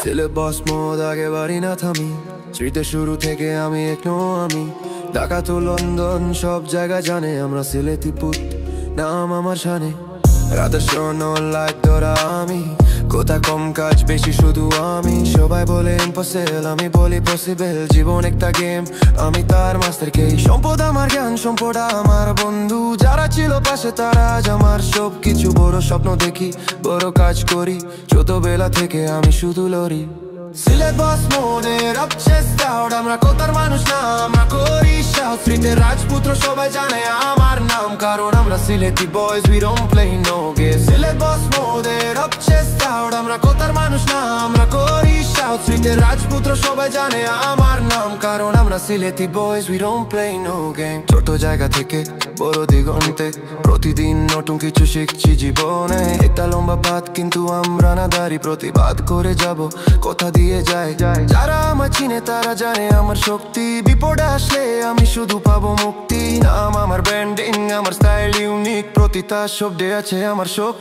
সিলেট বস মোদ আগে বাড়ি না থামি, স্মৃতির শুরু থেকে আমি একনো আমি। ঢাকা তো লন্ডন সব জায়গা জানে, আমরা সিলেটি পুত নাম আমার শানে। রাতের শোনো লাইট ধরা আমি, কোথা কম কাজ বেশি শুধু আমি। সবাই বলে ইম্পসিবল, আমি বলি পসিবল। জীবন একটা গেম, আমি তার মাস্টার কে। সম্পদ আমার জ্ঞান, সম্পদ আমার বন্ধু। যারা ছিল পাশে তারা আজ আমার সব কিছু। বড় স্বপ্ন দেখি, বড় কাজ করি, ছোটবেলা থেকে আমি শুধু লড়ি। সিলেট বস মোদের অবচেষ্টা, আমরা কোথার মানুষ না, আমরা করি সাহস। স্মৃতির রাজপুত্র সবাই জানে আমার নাম, কারণ আমরা Sylheti boys, we don't play no game. Sylhet boss মোদের অবচেষ্টা, আমরা কোথার মানুষ না, আমরা করি সাহস। স্মৃতির রাজপুত্র সবাই জানে আমার নাম, কারণ আমরা Sylheti boys, we don't play no game. ছোট জায়গা থেকে বড় দিগন্তে, প্রতিদিন নতুন কিছু শিখছি জীবনে। একটা লম্বা পাত কিন্তু আমরা না দাঁড়ি, প্রতিবাদ করে যাব কথা দিয়ে যায়। যারা আমার চিনে তারা জানে আমার শক্তি, বিপদে আসলে আমি শুধু পাবো মুক্তি। নাম আমার ব্র্যান্ডিং, আমার স্টাইল ইউনিক, প্রতি তার শব্দে আছে আমার শক্তি।